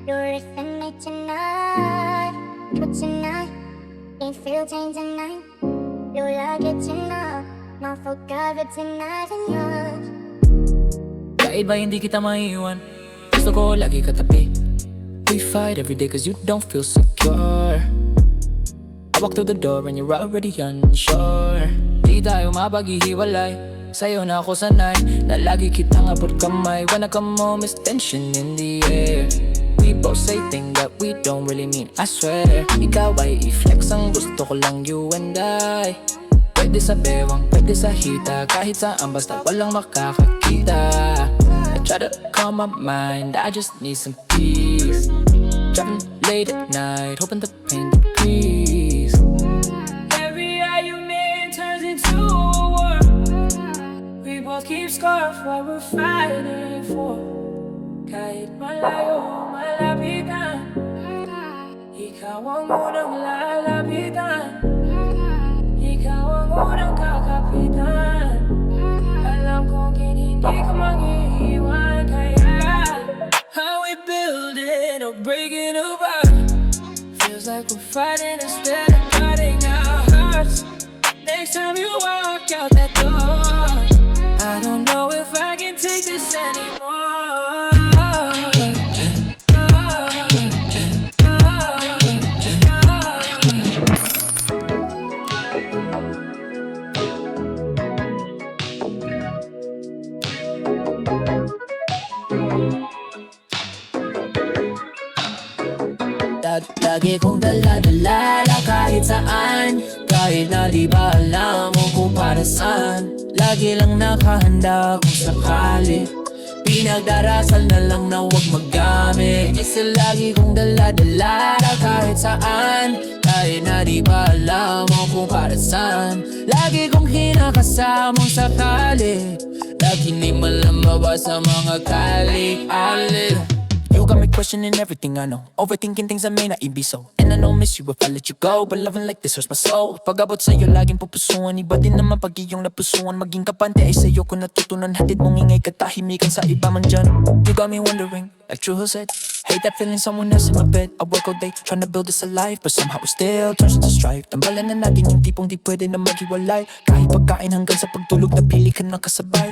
You're with me tonight, but tonight ain't feel change tonight. You like it tonight, not forgot it tonight and yours. Kahit ba hindi kita maiwan, gusto ko lagi katabi. We fight every day cause you don't feel secure. I walk through the door and you're already unsure. Di tayo mapaghihiwalay, sa'yo na ako sanay, na lagi kitang abot kamay. When I come home, it's tension in the air. We both say things that we don't really mean, I swear. Ikaw ay i-flex, ang gusto ko lang you and I. Pwede sa bewang, pwede sa hita, kahit saan basta walang makakakita. I try to calm my mind, I just need some peace. Driving late at night, hoping the pain decrease. Every argument turns into a war. We both keep score of what we're fighting for. Kahit malayo, malapitan, ikaw ang unang lalapitan, ikaw ang unang kakapitan. Alam kong hindi ka mag-iiwan, kaya how we building or breaking apart. Feels like we're fighting instead of fighting our hearts. Next time you walk out that door, I don't know if I can take this anymore. Lagi kong dala-dala kahit saan, kahit na di ba alam mo kung para saan. Lagi lang nakahanda kung sakali, pinagdarasal na lang na huwag magamit. Isa lagi kong dala-dala kahit saan, kahit na di ba alam mo kung para saan. Lagi kong kinakasamang sakali, lagi di malambaba sa mga kali-ali. You got me questioning everything I know, overthinking things that may not even be so. And I know miss you if I let you go, but loving like this hurts my soul. Pag-abot sa'yo laging pupusuan, iba din naman pag iyong napusuan. Maging kapante ay sa'yo ko natutunan, hatid mong ingay katahimikan sa iba man dyan. You got me wondering, like True said, hate that feeling someone else in my bed. I work all day, trying to build this alive, but somehow it still turns into strife. Tambalan na natin yung tipong di pwede na maghiwalay, kahit pagkain hanggang sa pagtulog na pili ka ng kasabay.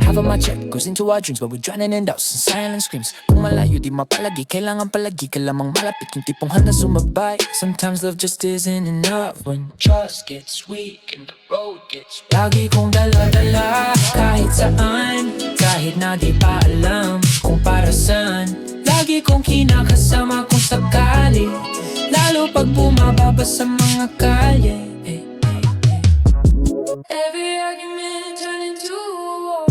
Half of my check goes into our dreams, but we're drowning in doubts and silent screams. Kung malayo di mapalagi, kailangan palagi ka lamang malapit, yung tipong handa sumabay. Sometimes love just isn't enough when trust gets weak and the road gets rough. Lagi kong dala-dala kahit saan, kahit na di pa alam kung para saan. Lagi kong kinakasama kung sakali, lalo pag bumababa sa mga kalye. Every argument turned into a war.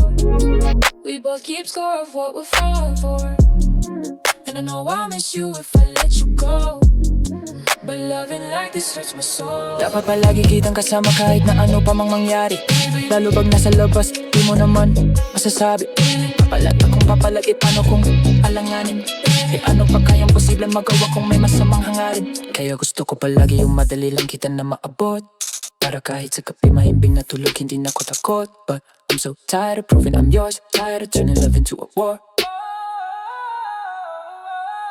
We both keep score of what we're falling for. And I know I'll miss you if I let you go, but loving like this hurts my soul. Dapat palagi kitang kasama kahit na ano pa mang mangyari, lalo pag nasa labas, di mo naman masasabi. Papalag akong papalagi, paano kung alanganin? Ano pa kayang posibleng magawa kung may masamang hangarin? Kaya gusto ko palagi yung madali lang kita na maabot, para kahit sa kape mahimbing na tulog hindi na ko takot. But I'm so tired of proving I'm yours, tired of turning love into a war.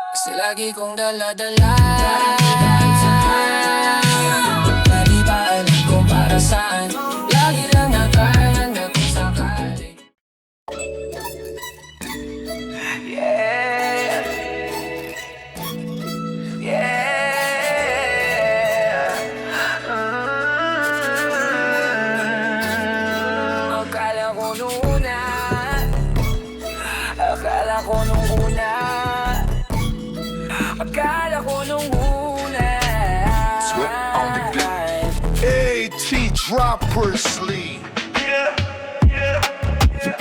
Kasi lagi kong dala-dala, di ba alam kung para saan. Lagi lang nakahanda kung sakali. Yeah, yeah. Akala ko nung una, akala ko nung una, akala ko nung una. AT Dropper Sleep. Yeah, yeah, yeah.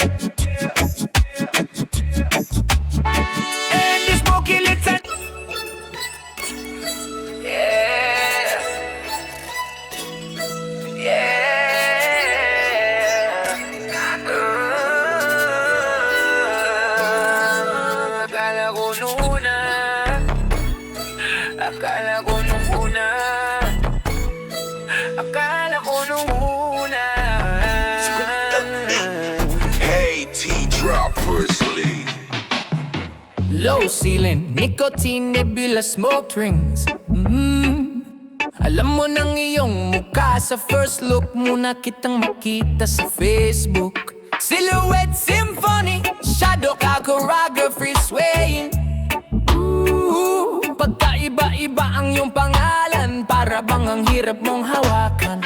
And the smoky little. Yeah, yeah. Akala ko nung una, akala ko nung una, akala ko nung una. AT Dropper Sleep. low ceiling, nicotine, nebula, smoke rings. Alam mo ng iyong mukha sa first look, muna kitang makita sa Facebook. Silhouette symphony, shadow ka choreography swaying. Pagkaiba-iba ang iyong pangalan, para bang ang hirap mong hawakan.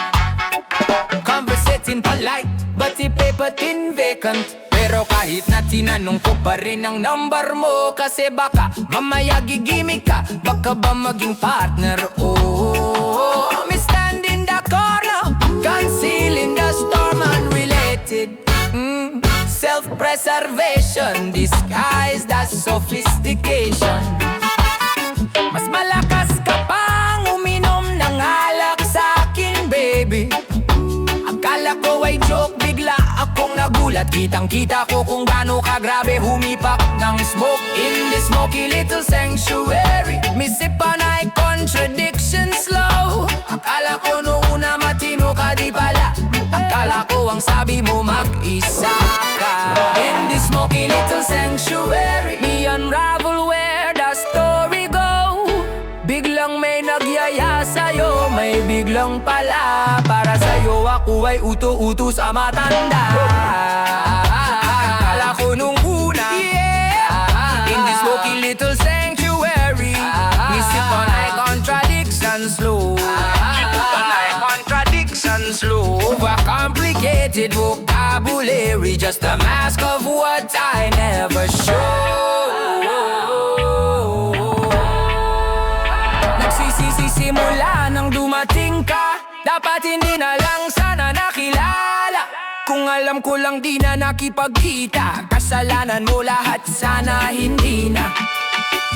Conversating polite, but ipepatin vacant. Pero kahit na tinanong ko pa rin ang number mo, kasi baka mamaya gigimik ka, baka ba maging partner? Oh, me stand in the corner, concealing the storm, unrelated. Self-preservation disguised as sophistication. Mas malakas ka pang uminom ng alak sa'kin, baby. Akala ko ay joke, bigla akong nagulat. Kitang-kita ko kung gaano kagrabe humipak ng smoke in this smoky little sanctuary. Misipan ay contradiction slow. Akala ko noong una matino ka, di pala. Akala ko ang sabi mo mag-isa ka. In this smoky little sanctuary, me unravel where the story go. Biglang may nagyaya sa'yo, may biglang pala. Para sa'yo ako ay uto-uto sa matanda. Akala ko nung una, in this smoky little sanctuary, isip ko na ay contradiction slow. Overcomplicated vocabulary, just a mask of what I never show. Nagsisisimula nang dumating ka, dapat hindi na lang sana nakilala. Kung alam ko lang di na nakipagkita, kasalanan mo lahat, sana hindi na.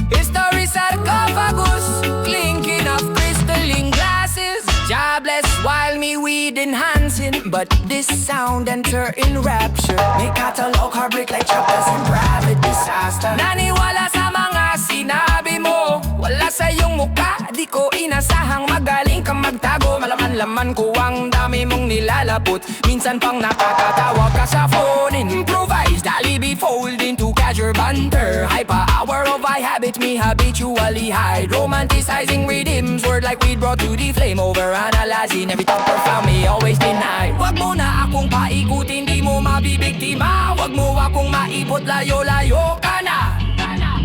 History sarcophagus, clinking of crystalline glasses. Jobless while me weed enhancing, but this sound enter in rapture. May catalog heartbreak like chapters in private disaster. Naniwala sa mga sinabi mo, wala sa iyong mukha, di ko inasahang magaling kang magtago. Malaman-laman ko ang dami mong nilalapot, minsan pang nakakatawa ka sa phone. Improvised, alibi fold into casual banter. Hyper hour of I habit, me habitually hide. Romanticizing rhythms, word like weed brought to the flame. Overanalyzing every thought profound, me always deny. Wag mo na akong paikutin, di mo mabibiktima. Wag mo akong maipot, layo-layo ka na.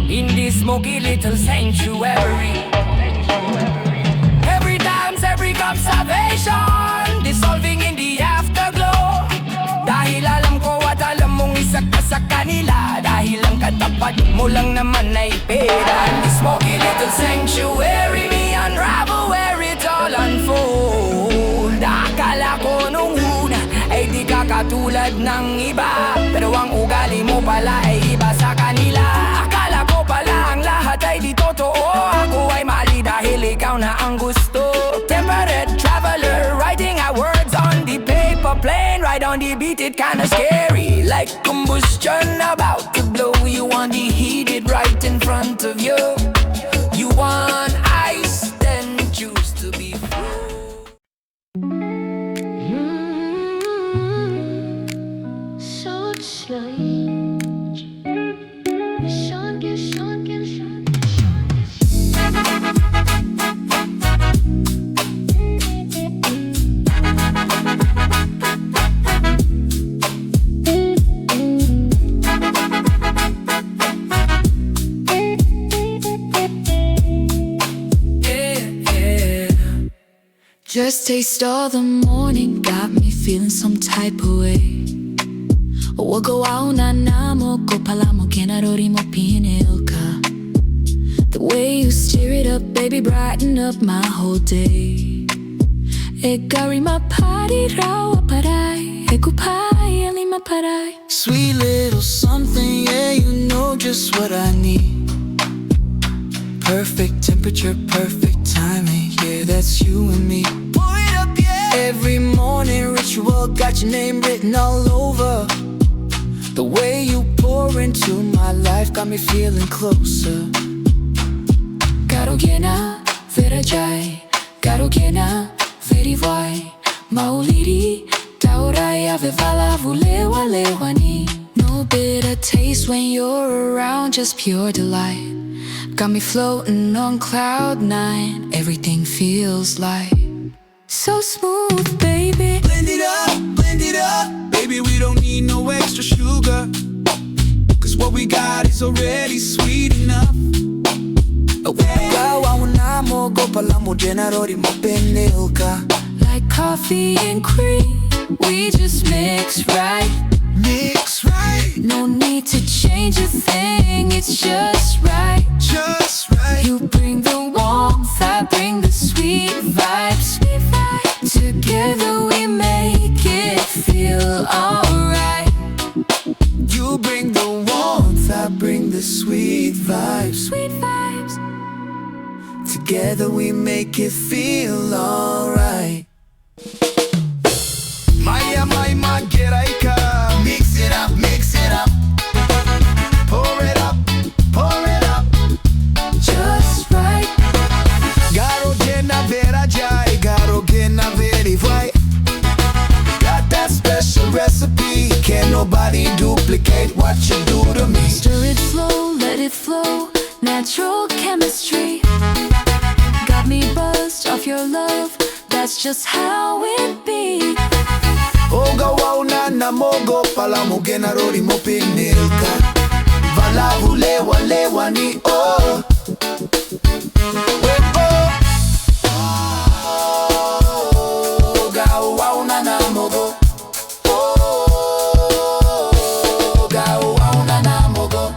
In this smoky little sanctuary, every dance, every observation, dissolving in the afterglow. Dahil alam ko at alam mong isa ka sa kanila, dahil ang katapat mo lang naman ay pera. In this smoky little sanctuary, me unravel where it all unfold. Akala ko nung una ay di ka katulad ng iba, pero ang ugali mo pala ay iba sa kanila. Akala ko pala ang lahat ay di totoo, ako ay mali dahil ikaw na ang gusto. Temperate traveler, writing our words on the paper plane, right on the beat, it kinda scary, like combustion about to blow. You want the heated right in front of you. You want ice, then choose to be full. So strange. Sean, Sean, Sean. Just taste all the morning, got me feeling some type of way. Wago au na namo ko pala mo kinarori mo pinil ka. The way you stir it up, baby, brighten up my whole day. Egari mapari raw paray, ekupai ali maparay. Sweet little something, yeah, you know just what I need. Perfect temperature, perfect timing, yeah, that's you and me. Pour it up, yeah. Every morning ritual, got your name written all over. The way you pour into my life got me feeling closer. Karogena, verajay, karogena, verivai. Maulidi, taurai avevala vulewalewani. No bitter taste when you're around, just pure delight. Got me floating on cloud nine, everything feels like so smooth, baby. Blend it up, baby, we don't need no extra sugar, cause what we got is already sweet enough. Gawa na mo, go pala mo, generori mo pinil ka. Like coffee and cream, we just mix right. Mix right, No need to change a thing, it's just right. just right. You bring the warmth, I bring the sweet vibes. Together we make it feel alright. You bring the warmth, I bring the sweet vibes. Sweet vibes. Together we make it feel alright. Maya, my, get ka. Mix it up, mix it up. Pour it up, pour it up. Just right. Garo gena vera jai, garo gena very white. Got that special recipe, can't nobody duplicate what you do to me. Stir it slow, let it flow, natural chemistry. Got me buzzed off your love, that's just how it be. Oga wauna na mogo pala mo genarori mo pinilka. Vala hulewa lewa ni oh. Oga wauna na mogo. Oga wauna na mogo.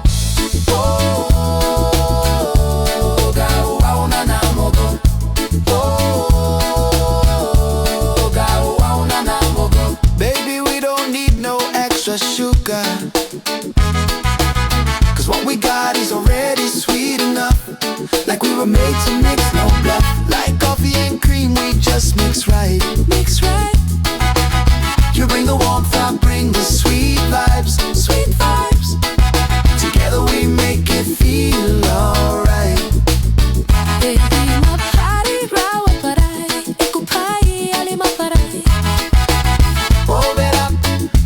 Oga wauna na mogo. Oga wauna na mogo. Baby, we don't need no extra sugar, cause what we got is already sweet enough. Like we were made to mix, no bluff. Like coffee and cream, we just mix right. Mix right. You bring the warmth, I bring the sweet vibes. Sweet vibes. Together we make it feel alright. Baby, my body rawa parai, ikupai ali maparai. Warm it up,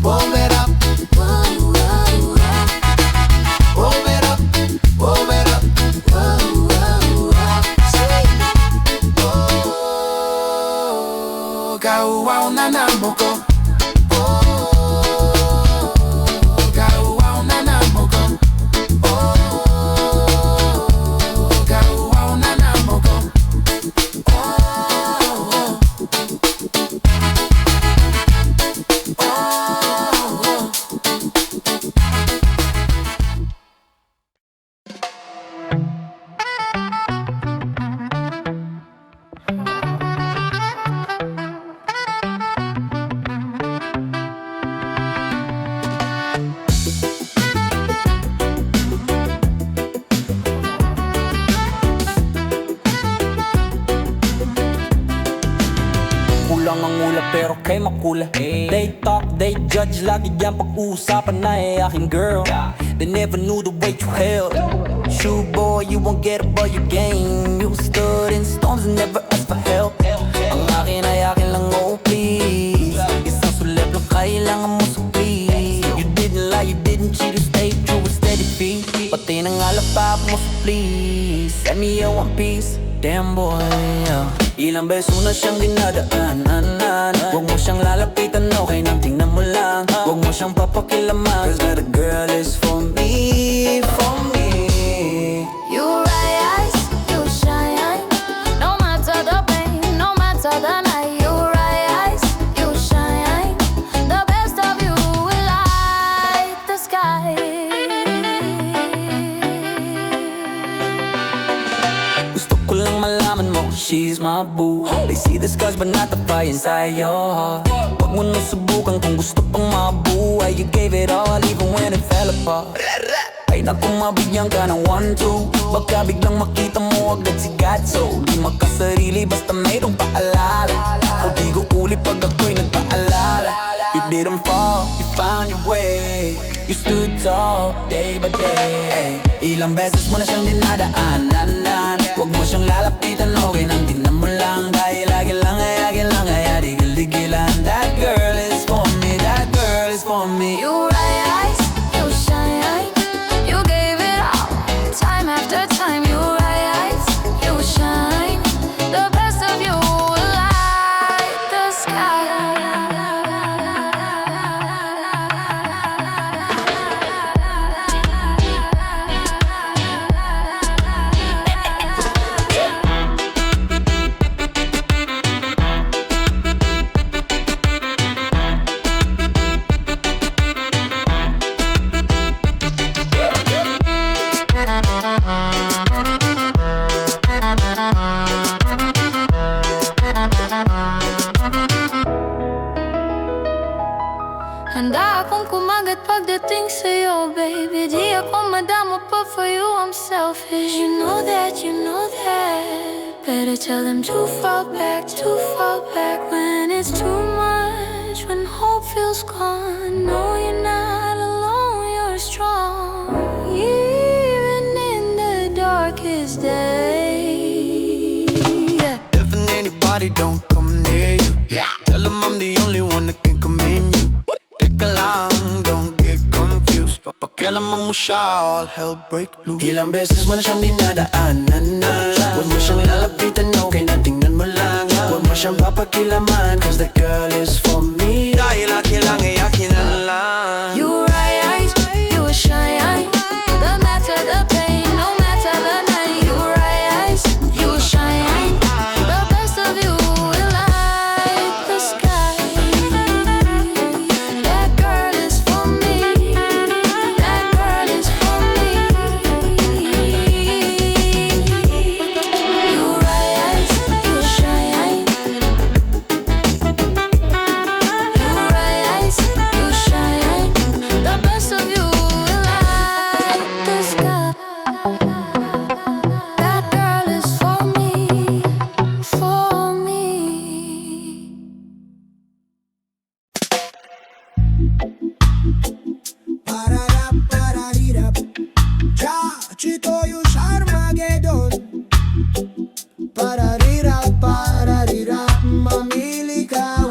warm it up. Whoa, whoa, whoa. Warm it up, warm it up. Whoa, whoa, whoa. Oh, gawa na na moko. Kulang ang ula pero kay makula. They talk, they judge, lagi dyan pag-uusapan na aking girl. They never knew the weight you held. Shoe boy, you won't get above your game. You stood in storms and never asked for help. Ang akin ay akin lang, oh please. Isang sulep lang kailangan mo supli. You didn't lie, you didn't cheat, you stayed true with steady feet. Pati nang alapap mo, so please send me a one piece. Damn boy, yeah. Ilang beso na siyang dinadaanan. Huwag mo siyang lalapitan, okay nang tingnan mo lang. Huwag mo siyang papakilaman, cause that girl is for me, for me. You rise, you shine. No matter the pain, no matter the night. You rise, you shine. The best of you will light the sky. Gusto ko lang malaman mo, she's my boo. They see the scars but not the fire inside your heart. Huwag mo nang subukan kung gusto pang mabuhay. You gave it all even when it fell apart. Ay naku, mabigyan ka ng 1-2. Baka biglang makita mo agad si God. So di makasarili basta mayroong paalala. O di ko uli pag ako'y nagpaalala. You didn't fall, you found your way. You stood tall, day by day. Ilang beses mo na siyang dinadaanan. Huwag mo siyang lalapitan, okay nang tingnan mo lang. Dahil lagi lang ay adigil-digilan. That girl is for me, that girl is for me. You rise, selfish, you know that, you know that. Better tell them to fall back when it's too much, when hope feels gone. No, you're not alone, you're strong, even in the darkest day. Yeah. If anybody don't come near you, tell them I'm the only one that can come in you. Teka lang, don't get confused. Papakialaman mo siya, all hell break loose. Ilang beses mo na siyang dinadaanan na. Huwag mo siyang lalapitan, okay na tingnan mo lang. Huwag mo siyang papakilaman, cause that girl is for me. Dahil akin lang, ay akin na lang. You rise, you shine. No matter the pain, no matter the night. You rise, you shine. The best of you will light the sky. That girl is for me. That girl is for me. You rise, you shine. You rise, you shine. The best of you will light the sky. That girl is for me, for me. Pararap, pararirap. Chito yung Armageddon. Pararirap, mamili ka.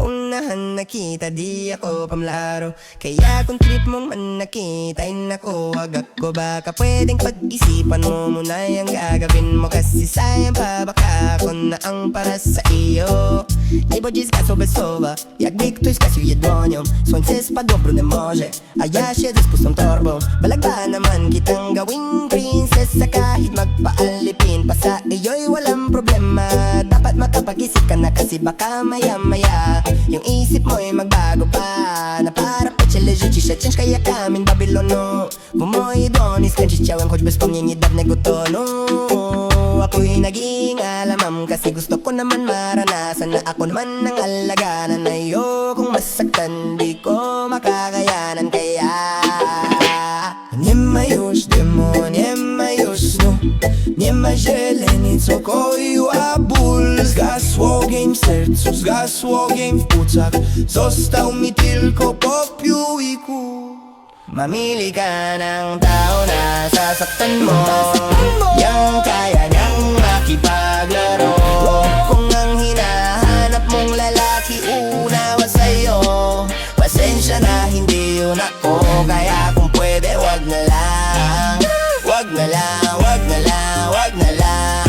Unahan nakita, di ako pamlaro. Kaya kung trip mong man nakita, ay nako, wag ako. Baka pwedeng pag-isipan mo muna yung gagawin mo. Kasi sayang pa, baka ako na ang para sa iyo. Nie bodzisz gasu bez słowa. Jakby ktoś skasił jedłonią. Słońce spadło brudem morze, a ja siedzę z pustą torbą. Balagba naman kitang gawing prinsesa. Kahit magpaalipin pa sa iyo'y walang problema. Dapat makapag-isip ka na kasi baka maya-maya yung isip mo'y magbago pa. Na para po cię leży cisza ciężka jak kamień Babilono. Bo moje dłoni skręcić chciałem, choćby wspomnienie dawnego tonu. Ako'y naging alamam kasi gusto ko naman maranasan na ako naman ang alaganan. Ayokong masaktan, di ko makakayanan. Kaya nie ma już dymu, nie ma już snu, nie ma zieleni, co koiła ból. Zgasł ogień w sercu, zgasł ogień w płucach. Został mi tylko popiół i kół. Mamili ka ng tao na sasaktan mo, yang kaya niyang makipaglaro. Kung ang hinahanap mong lalaki unawa sa'yo, pasensya na hindi yun ako. Kaya kung pwede wag na lang, wag na lang, wag na lang, wag na lang.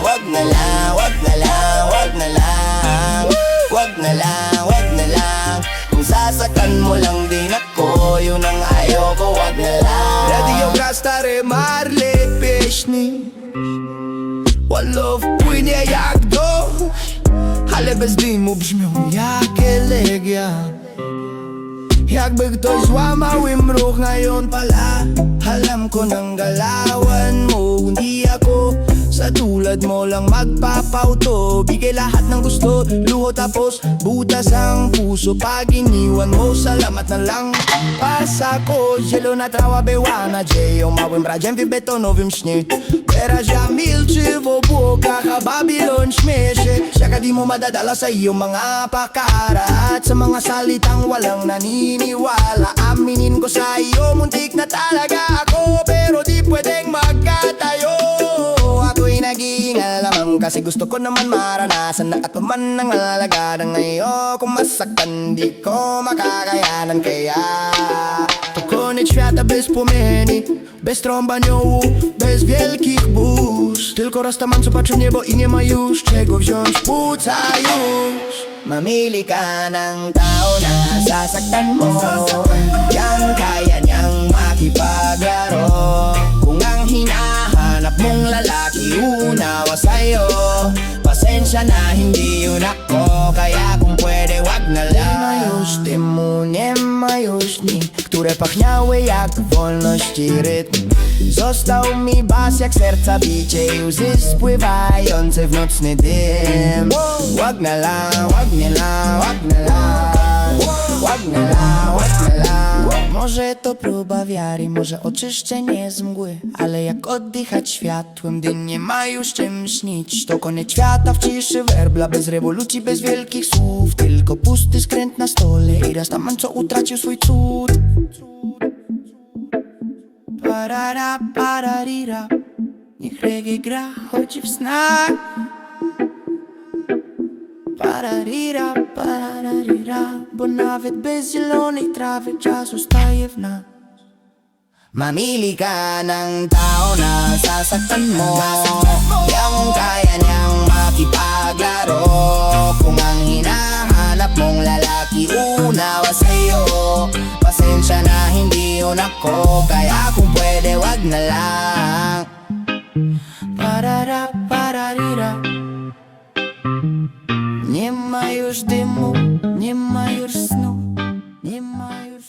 Wag na lang, wag na lang, wag na lang. Wag na lang, wag na lang. Kung sasaktan mo lang din ako, yun ang ayoko, wag na lang. Radio Gastare Marle Pieśni Wallo wpłynie jak deszcz, ale bez dymu brzmią jak elegia. Jakby ktoś złamał im ruch ngayon pala. Alam ko nang galawan mo, hindi ako sa tulad mo lang magpapauto. Bigay lahat ng gusto, luho tapos butas ang puso. Pag iniwan mo, salamat na lang. Pasako, zielona trawa była nadzieją. Małym bradziem w betonowym śnie. Teraz ja milczy w obłokach, a Babylon śmieszy. Saka di mo madadala sa iyong mga pakara at sa mga salitang walang naniniwala. Aminin ko sa iyo, muntik na talaga ako, pero di pwedeng magkatayo. Ako'y naging alamang kasi gusto ko naman maranasan na ako man ang alagadan. Ngayokong masaktan, di ko makakayanan. Kaya to koniec świata bez płomieni, bez trąbaniołu, bez wielkich burz. Tylko raz tam mam co patrzę w niebo i nie ma już czego wziąć płuca już. Mamili ka ng tao na sasaktan mo, yang kaya niyang makipaglaro. Kung ang hinahanap mong lalaki unawa sa'yo, pasensya na hindi yun ako. Kaya kung pwede wag na lang. Nie ma już dni, które pachniały jak wolności rytm. Został mi bas jak serca bicie i łzy spływające w nocny dym. Wag na lang, wag na lang, wag na lang. Może to próba wiary, może oczyszczenie z mgły, ale jak oddychać światłem, gdy nie ma już czym śnić. To koniec świata w ciszy werbla, bez rewolucji, bez wielkich słów. Tylko pusty skręt na stole i rastaman, co utracił swój cud. Parara, pararira, niech reggae gra, choć w snach. Pararira, pararira, bo nawet bez zielonej trawy czas zostaje w nas. Mamili ka ng tao na sasaktan mo, yung kaya niyang makipaglaro. Kung ang hinahanap mong lalaki unawa sa'yo, pasensya na hindi yun ako. Kaya kung pwede wag na lang. Parara, pararira, nie ma już dymu, nie ma już snu, nie ma już...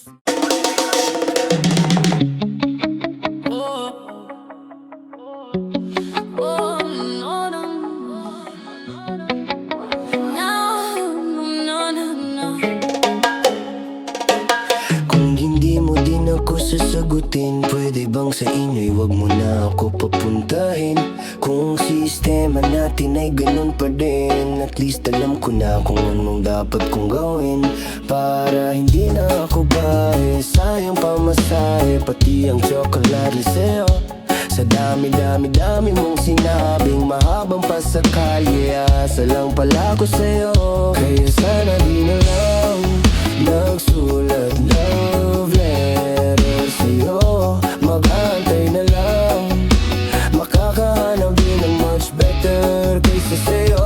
Kung hindi mo din ako sasagutin, pwede bang sa inyo'y wag mo na ako papuntahin? Kung sistema natin ay ganun pa din, at least alam ko na kung anong dapat kong gawin. Para hindi na ako bae, sayang pamasahe, pati ang tsokolate sa'yo. Sa dami-dami-dami mong sinabing mahabang pa sa kalye, asa lang pala ko sa'yo. Kaya sana di na lang nagsulat love letter sa'yo. Mag-aantay na lang, makakahanap din ng much better kaysa sa'yo.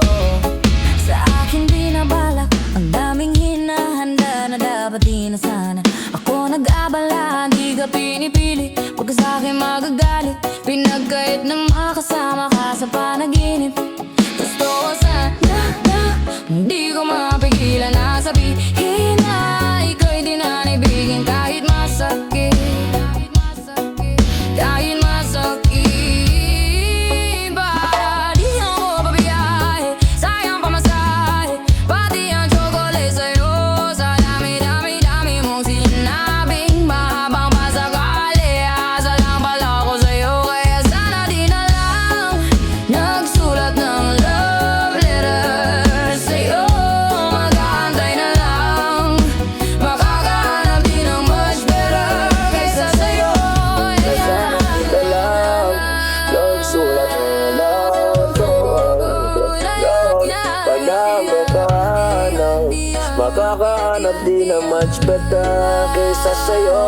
Sa akin binabalak, ang daming hinahanda na dapat di na sana. Ako nag-abala, di ka pinipili, huwag ka sa'kin magagalit. Pinagkait ng makasama ka sa panaginip. Gusto ko sana na hindi ko mapigilan na sabihin na ikaw'y di na naibigin kahit masakit. Kahit masakit. Para di ako pabiyahe, sayang pamasahe, pati ang chocolate sa'yo. Sa dami-dami-dami mong sinabing mahabang pasakali, asa lang pala ko sa'yo. Kaya sana di na lang nagsulat ng love letter sa'yo. Mag-aantay na lang, makakahanap din ng much better kaysa sa'yo. Nagsulat na lang ko, makakahanap din ng much better kaysa sa'yo.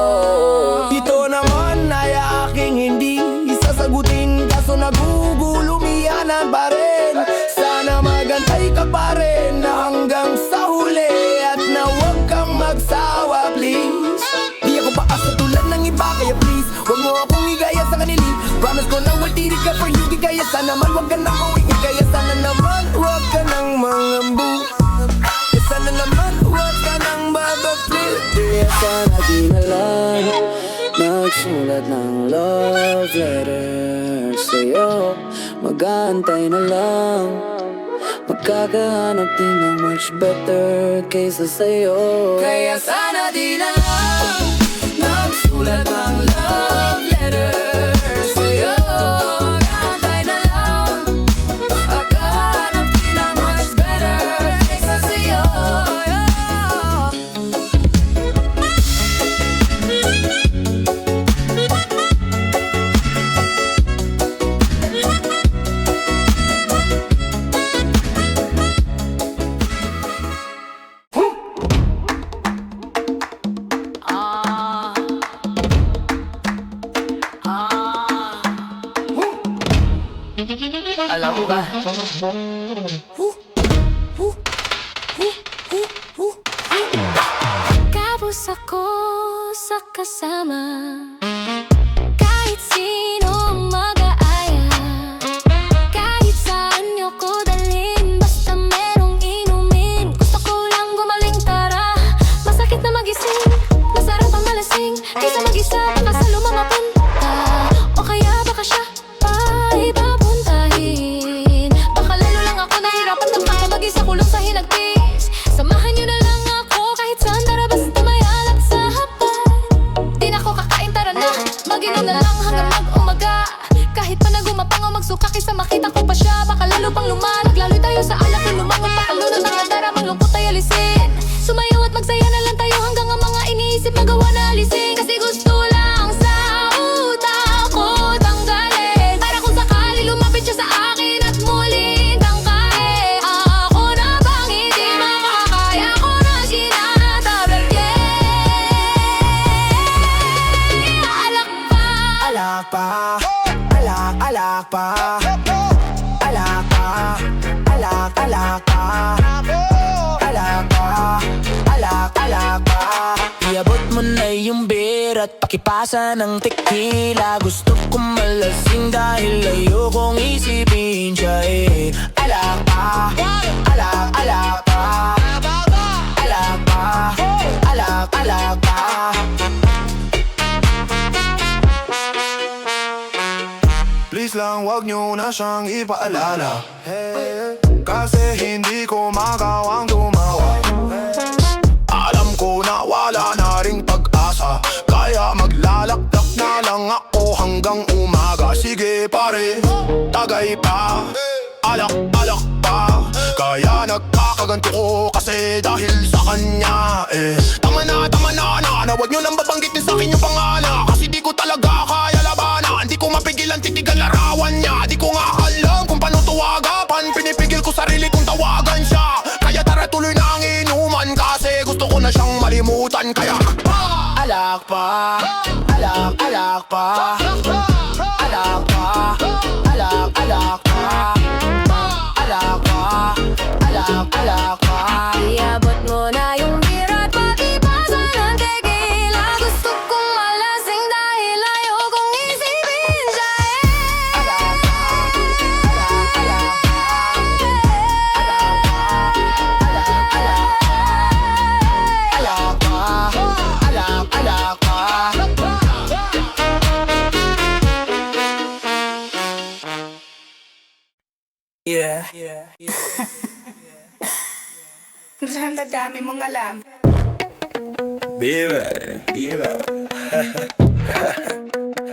Ito naman ay aking hindi isasagutin, kaso nagugulumiyanan pa rin. Sana magantay ka pa rin na hanggang sa huli, at na huwag kang magsawa please. Di ako paasa tulad ng iba, kaya please huwag mo akong igaya sa kanili. Promise ko na will tirik ka for you, kaya sana naman huwag ka nang uwi. Kaya sana naman huwag ka nang mangambu, kaya sana naman huwag ka nang mag-flip. Kaya sana di na lang nagsulat ng love letter sa'yo. Mag-aantay na lang, magkakahanap din ng much better kaysa sa'yo. Kaya sana di na lang nagsulat ng love letter sa'yo. Mag-aantay na lang, magkahanap din ng much better kaysa sa'yo. Alam mo ba? Kapos ako sa kasama, kahit sino ang mag-aaya, kahit saan niyo ko dalhin, basta merong inumin. Gusto ko lang gumaling, tara, masakit na magising, masarap ang malasing, kaysa mag-isa baka sa lumapunta, o kaya baka siya pa ipapuntahin. Baka lalo lang ako nahirapan, tapos mag-isa kulong sa hinagpis. Samahan niyo na lang ako kahit saan, tara basta. suka kaysa makita ko pa siya. Baka lalo pang lumalag, lalo'y tayo sa alak na lumangon. Pakalunod ng nadaramang lungkot ay alisin. Sumayaw at magsaya na lang tayo hanggang ang mga iniisip magawa na alisin. Kasi gusto lang sa utak ko tanggalin, para kung sakali lumapit siya sa akin at muling tangkain. Ako na bang hindi makakaya ko na sinatablag, alak pa, Alak pa, alak, alak pa, alak pa, alak, alak pa, alak pa, alak, alak pa. Iabot mo na yung beer at pakipasa ng tequila. Gusto ko malasing dahil ayokong isipin siya eh. Alak pa, alak, alak pa, alak pa, alak, alak pa. Please lang wag nyo na siyang ipaalala, kasi hindi ko magawang tumawa. Alam ko na wala na ring pag-asa, kaya maglalakdak na lang ako hanggang umaga. Sige pare, tagay pa, alak, alak pa. Kaya nagkakaganto ko kasi dahil sa kanya eh. Tama na, wag nyo nang babanggitin sa'kin yung pangalan, kasi di ko talaga kaya labanan. Di ko mapigilan, titigan larawan niya. Di ko nga alam kung paano tuwagapan. Pinipigil ko sarili kong tawagan siya. Kaya tara tuloy na ang inuman, kasi gusto ko na siyang malimutan. Kaya alak pa, alak, alak pa, alak pa, alak, alak pa, alak pa, alak, alak pa. iabot mo na yung beer at pakipasa ng tequila. Gusto kong malasing dahil ayokong isipin siya eh. Alak pa, alak, alak pa, alak, alak pa, alak pa, alak, alak pa. Yeah. Ang dami mong alam. Bieber, Bieber,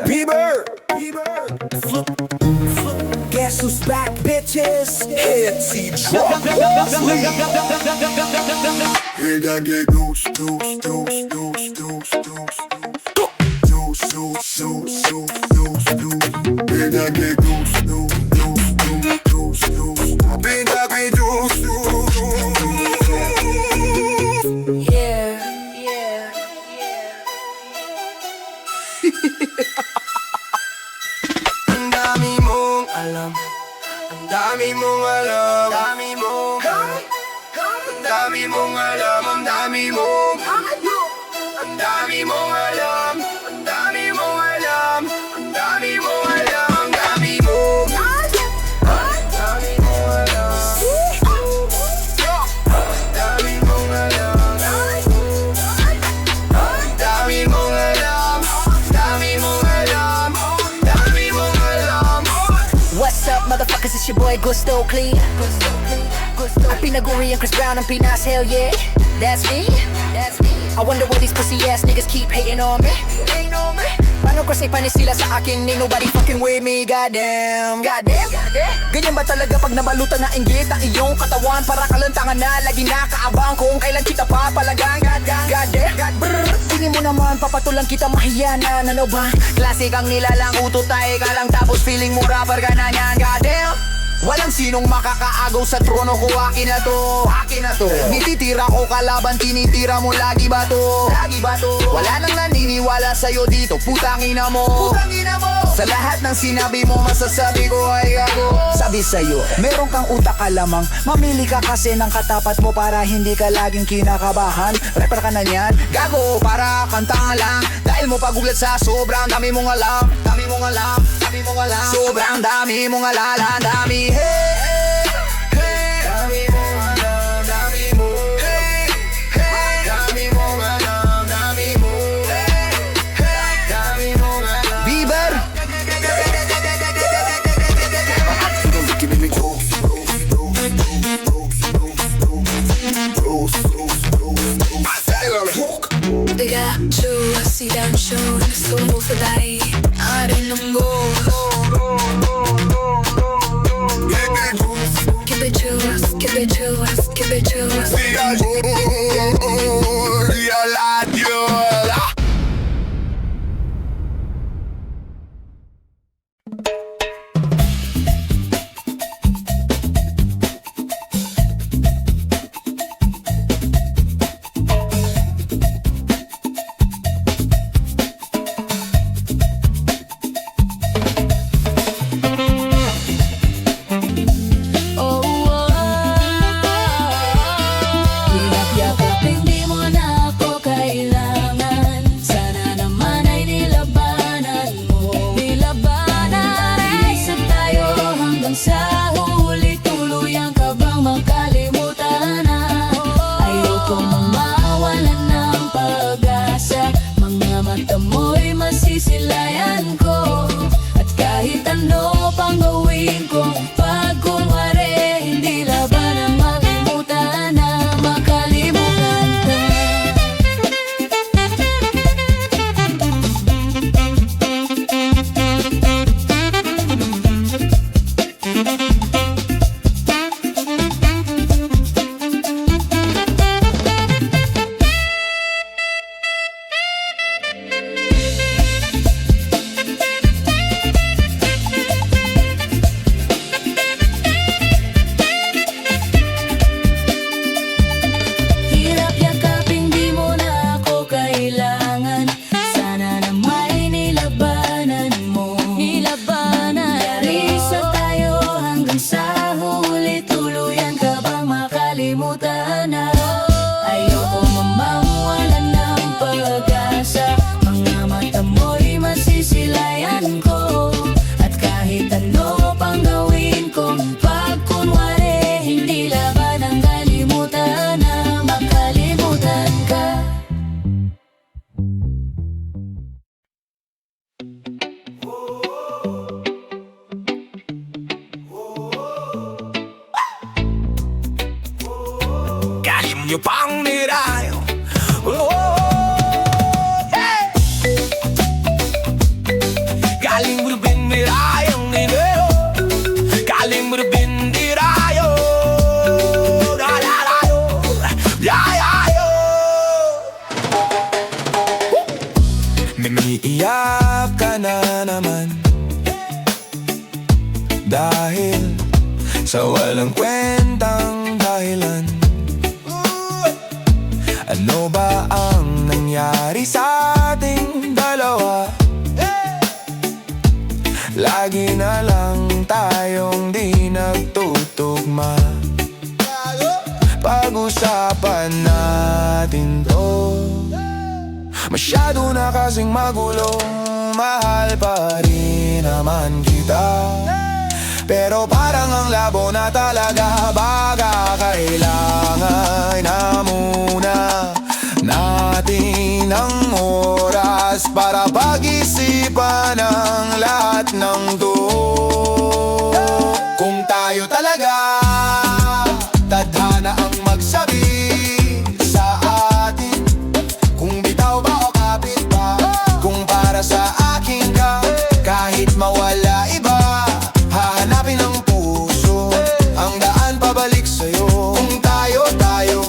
Bieber, Bieber. Guess who's back, bitches? Hitsy drop. Hey, that get goose, goose, goose, goose, goose, goose, goose, goose, goose, goose, goose. Hey, that get goose, goose, goose, goose, goose, goose. Hey, that get goose, goose, goose. Ang dami mong alam, ang dami mong alam, ang dami mong alam, ang dami mong alam, ang dami mong ang dami mong alam, ang dami mong alam, ang dami mong alam, ang dami mong ang dami mong alam, ang dami mong alam, ang dami mong alam, dami mong alam, dami mong alam. What's up, motherfuckers? It's your boy Skusta Clee. Ang pinaguri ang Chris Brown ang Pinas, hell yeah, that's me. I wonder why these pussy ass niggas keep hating on me. Paano kasi panis sila sa akin, ain't nobody fucking with me, goddamn. Ganyan ba talaga pag nabalutan na inggit ang iyong katawan? Para kalantangan na, lagi nakaabang kung kailan kita papalagang. Goddamn, brrr, tingin mo naman, papatulang kita mahiyanan. Ano ba? Klasik ang nilalang utot tayo ka lang, tapos feeling mo rapper ka na yan, goddamn. Walang sinong makakaagaw sa trono ko, akin na to, akin na to. Nititira ko kalaban, tinitira mo lagi ba to, lagi ba to. Wala nang naniniwala sa'yo dito, putang ina mo, putang ina mo. Sa lahat ng sinabi mo, masasabi ko ay ako. Sabi sa'yo, meron kang utak ka lamang, mamili ka kasi ng katapat mo para hindi ka laging kinakabahan. Rapper ka na niyan, gago, para kanta lang. Dahil mo pagulat sa sobrang dami mong alam, dami mong alam, dami mong alam. Sobrang dami mong alala, dami. Hey, hey, dami mong alam, dami mo. Hey, hey, dami mong alam, dami mo. Hey, hey, dami mong alam. Bieber. 내가 좋아하시던 쇼는 소모사다이 아래는 고 it to us, give it to us. We are Sisilayan ko at kahit ano pang gawin ko, pag kunwari hindi laban ang makalimutan na makalimutan ka. Ayoko mamawalan ng pag-asa, mga mata mo'y masisilayan ko at kahit ano pang gawin ko, pag kunwari hindi laban ang kalimutan na makalimutan ka. Galing nyo pang nirayo. Hey! Galing mo rin nirayong ninayo. Galing mo rin nirayo. Nalalayo. Yayayo. Nag-iiyak ka na naman dahil sa walang kwentang dahilan. Ano ba ang nangyari sa ating dalawa? Lagi na lang tayong di nagtutugma. Pag-usapan natin to. Masyado na kasing magulo, mahal pa rin naman kita. Pero parang ang labo na talaga, baka kailangan na muna natin ang oras para pag-isipan ang lahat ng to. Kung tayo talaga, tadhana ang magsabi sa atin, kung bitaw ba o kapit ba, kung para sa akin ka, kahit mawala iba, hahanapin ng puso ang daan pabalik sa'yo. Kung tayo, tayo,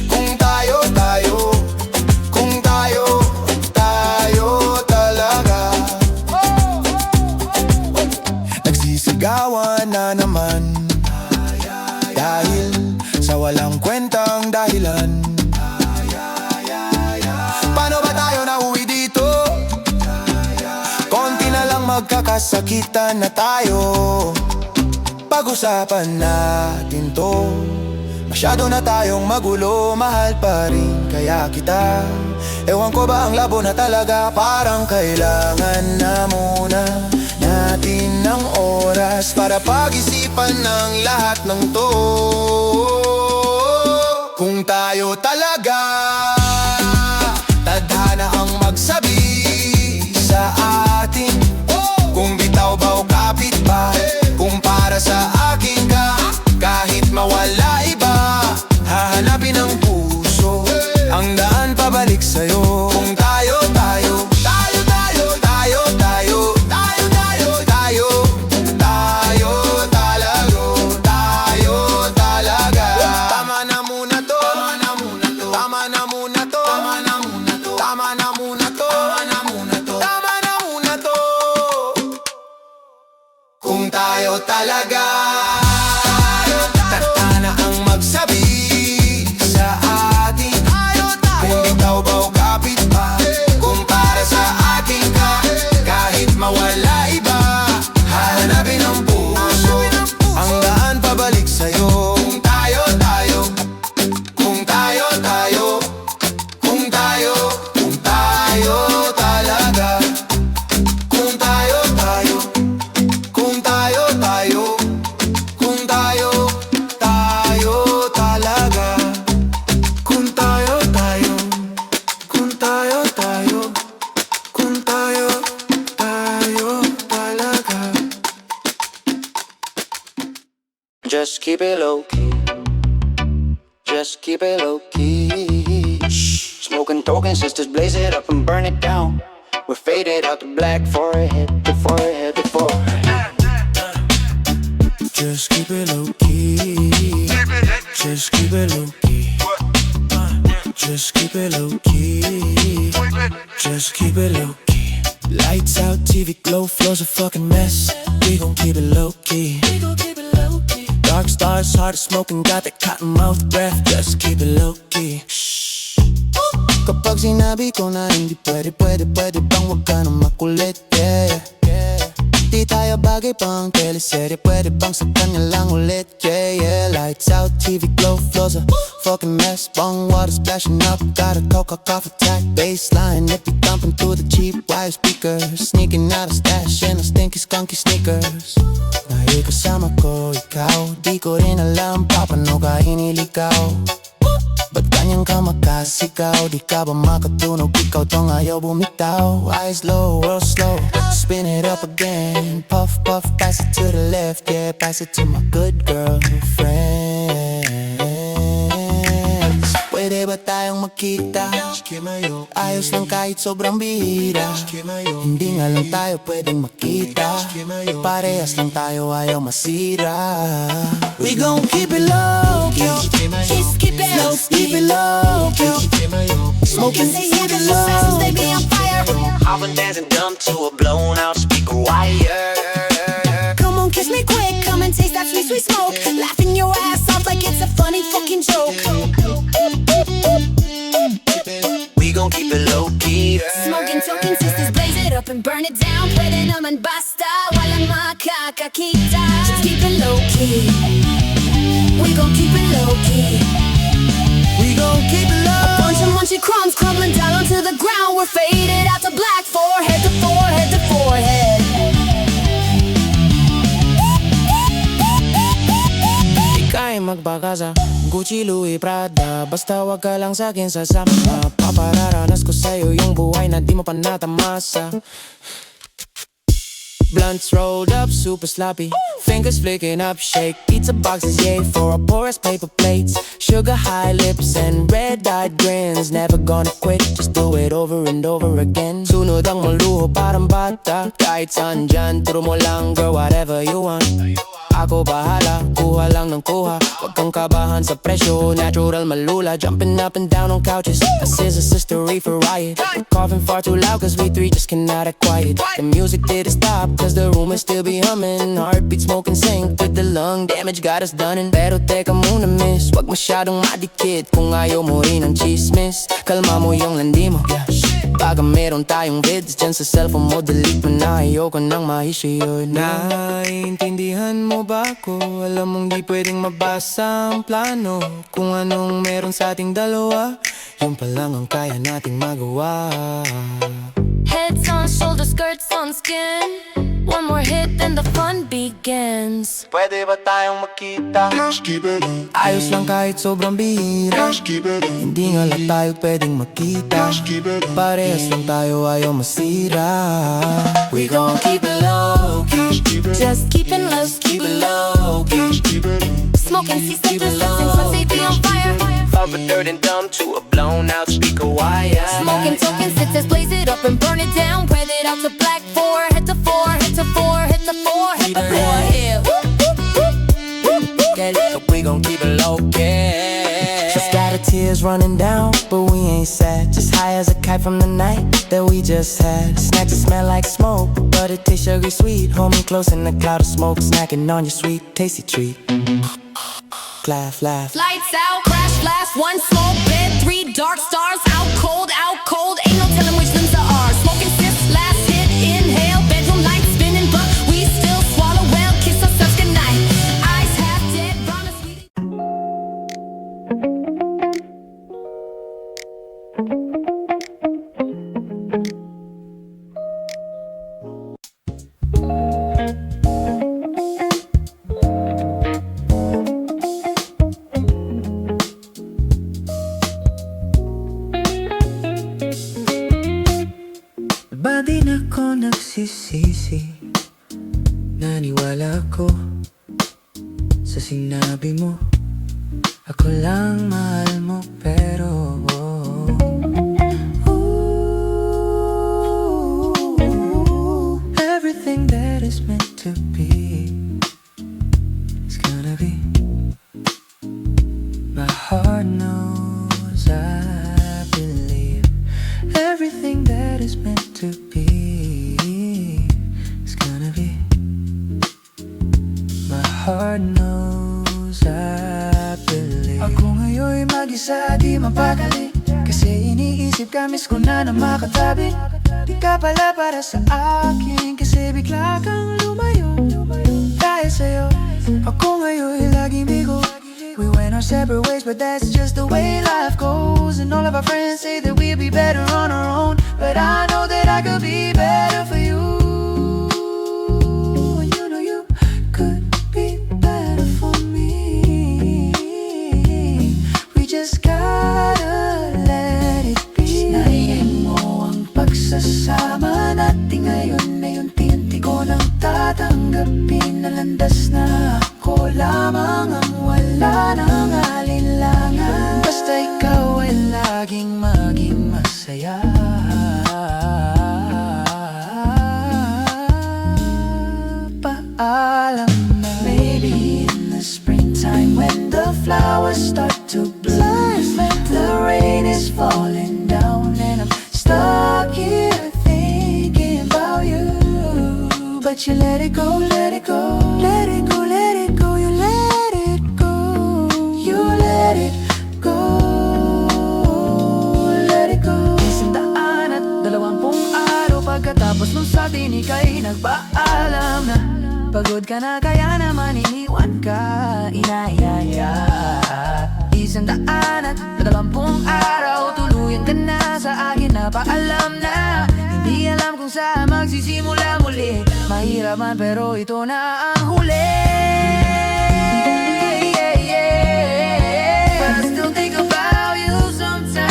kung tayo, tayo, kung tayo, tayo talaga. Nagsisigawan na naman dahil sa walang kwentang dahilan. Paano ba tayo nauwi dito? Konti na lang magkakasakitan na tayo. Pag-usapan natin to. Masyado na tayong magulo, mahal pa rin kaya kita. Ewan ko ba ang labo na talaga, parang kailangan na muna natin ng oras para pag-isipan ng lahat ng to. Kung tayo talaga, tadhana ang magsabi sa atin, kung bitaw ba o kapit ba, kung para sa akin ka, kahit mawala iba, hahanapin ng puso ang daan pabalik sa'yo. Kung tayo, tayo, tayo, tayo, tayo, tayo, tayo, tayo, tayo, tayo talaga, tayo talaga. tayo talaga. Tatana ang magsabi sa atin, kung ikaw ba'y kapit pa, kung para sa atin ka, kahit mawala iba, hahanapin ang puso, ang daan pabalik sa'yo. Kung tayo, tayo, kung tayo, tayo, kung tayo, kung tayo talaga. Kung tayo, tayo, kung tayo, tayo, kung tayo, tayo talaga. Kung tayo, tayo, kung tayo, tayo, kung tayo, tayo talaga. Just keep it low key. Just keep it low key. Shh. Smoking token sisters, blaze it up and burn it down. We're faded out the black forehead to forehead to forehead. Just keep it low key. Just keep it low key. Just keep it low key. Just keep it low key. Lights out, TV glow, floor's a fucking mess. We gon' keep it low key. Dark stars, hard smoking, got that cotton mouth breath. Just keep it low key. Shh. Kapag sinabi ko na hindi pwede, pwede bang wag ka na makulit, yeah. Di tayo bagay pang teleserye, pwede bang sa kanya lang ulit, yeah. Lights out, TV glow, floor's a fucking mess. Bong water splashing up, got a coca cough attack. Baseline, it be dumping through the cheap wire speakers. Sneaking out of stash in a stinky skunky sneakers. Ngayon kasama ko, ikaw, di ko rin alam paano ka iniligaw. Ba't kanyang ka makasigaw? Di ka ba makatunog? Ikaw tong ayaw bumitaw. Eyes low, world slow, spin it up again. Puff, puff, pass it to the left, yeah. Pass it to my good girlfriends. Pwede ba tayong magkita? Ayos lang kahit sobrang bihira. Hindi nga lang tayo pwedeng makita. Parehas lang tayo, ayaw masira. We gon' keep it low, Just keep it low, keep it low, smoking, they hear the sounds, they be on fire. I've been dancing dumb to a blown out speaker wire. Come on, kiss me quick, come and taste that sweet, sweet smoke. Laughing your ass off like it's a funny fucking joke. We gon' keep it low key. Smoking token sisters, blaze it up and burn it down. Pwede naman basta, walang makakakita. Just keep it low key. We gon' keep it low key. We gon' keep it low. A bunch of munchy crumbs crumbling down onto the ground. We're faded out to black, forehead to forehead to forehead. Ika'y magbakasa, Gucci, Louis, Prada. Basta wag ka lang sa'kin sasama. Papararanas ko sa'yo yung buhay na di mo pa natamasa. Blunts rolled up, super sloppy. Fingers flicking up, shake pizza boxes, yay for a porous paper plates. Sugar high lips and red-eyed grins. Never gonna quit, just do it over and over again. Sunod ang maluho parang bata. Kahit saan dyan, turo mo lang, girl, whatever you want. Ako bahala, kuha lang ng kuha. Wag kang kabahan sa presyo, natural malula. Jumping up and down on couches, a scissor sister for riot. Coughing far too loud cause we three just cannot act quiet. The music didn't stop cause the room is still be humming. Heartbeat smoking sync with the lung damage got us done in. Pero teka muna miss, wag masyadong madikit. Kung ayaw mo rin ang chismis, kalma mo yung landi mo. Baka meron tayong vids dyan sa cellphone mo, delete mo na. Ayoko nang mahisyo yun. Naiintindihan mo ba ko? Alam mong di pwedeng mabasa ang plano. Kung anong meron sa ating dalawa, yun pa lang ang kaya nating magawa. Heads on shoulders, skirts on skin. One more hit and the fun begins. Pwede ba tayong magkita? Ayos lang kahit sobrang bihira. Hindi nga lang tayo pwedeng makita. Parehas lang tayo, ayaw masira. We gon' keep it low key. Just keep it low, Keep it low key. smoking C-sectors, since my safety on fire. Up a dirt and dumb to a blown out speaker wire. Smoking tokens, it says blaze it up and burn it down. Spread it out to black, forehead to forehead to forehead to forehead to forehead. Get it, we gon' keep it low key. Just gotta years running down, but we ain't sad. Just high as a kite from the night that we just had. Snacks that smell like smoke, but it tastes sugary sweet. Hold me close in the cloud of smoke, snacking on your sweet, tasty treat. Laugh, laugh. Lights out, crash, blast, one small bed, 3 dark stars. Out cold, ain't no telling which limbs are ours. Smoking sis, last hit, inhale, bedroom lights spinning, but we still swallow well, kiss ourselves goodnight. Eyes half dead, promise we. Ba din ako nagsisisi? Naniwala ko sa sinabi mo. Ako lang mahal mo, pero everything that is meant to be is gonna be. My heart knows, I believe everything that is meant to be is gonna be. My heart knows, I believe. Ako ngayon'y mag-isa, di mapakali. Kasi iniisip ka, miss ko na makatabi. Di ka pala para sa akin, kasi bigla kang lumayo. Dahil sa'yo, ako ngayon'y laging bigo. We went our separate ways, but that's just the way life goes. And all of our friends say that we'll be better on our own, but I know that I could be better for you. And you know you could be better for me. We just gotta let it be. Sinayin mo ang pagsasama natin ngayon, na unti-unti ko nang tatanggapin na landas na ako lamang ang wala nang alinlangan. Basta ikaw ay laging maging masaya. Paalam na. Maybe in the springtime when the flowers start to bloom, the rain is falling down and I'm stuck here thinking about you. But you let it go, let it go, let it go, let it go. You let it go, you let it go, let it go. 120 araw pagkatapos nung sa atin ika'y nagpaalam na pagod ka na, kaya naman iniwan ka, inayaya. 120 araw, tuluyan ka na sa akin na paalam na. Hindi alam kung saan magsisimula muli. Mahirap man pero ito na ang huli. But I still think about you sometimes.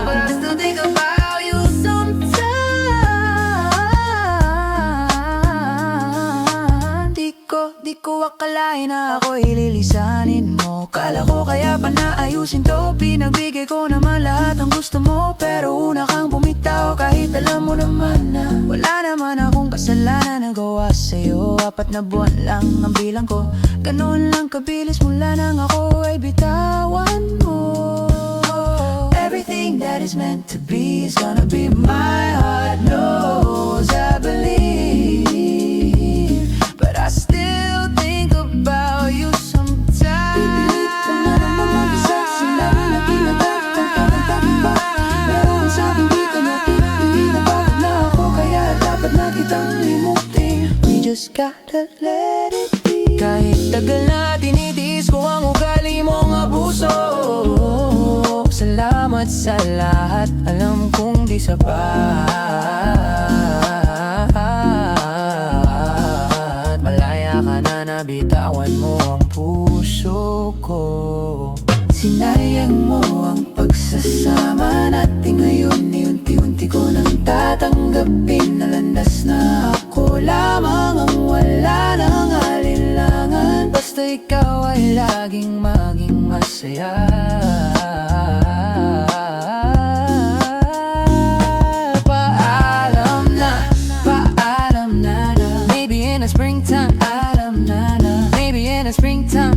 But I still think about you sometimes. Di ko akalain na ako'y lilisanin mo. Kala ko kaya pa naayusin to. Pinagbigay ko naman lahat ng gusto mo, pero una kang bumitaw kahit alam mo naman na wala naman akong kasalanan na gawa sa'yo. 4 na buwan lang ang bilang ko, ganun lang kabilis mula nang ako ay bitawan mo. Everything that is meant to be is gonna be. My heart knows, I believe, but I still think about you sometimes. Pipilit ka na naman mag-isa sa labi na pinatagtag-tagtagin ba? Pero ang sabi di ka napipili na bakit na ako, kaya dapat na kitang limutin. We just gotta let it be. Kahit tagal na tinitiis ko ang ugali mong abuso, salamat sa lahat, alam kong di sapat. Malaya ka na, nabitawan mo ang puso ko. Sinayang mo ang pagsasama natin ngayon, unti-unti ko nang tatanggapin na landas na ako lamang ang wala nang alinlangan. Basta ikaw ay laging maging masaya. Paalam na, paalam na. springtime.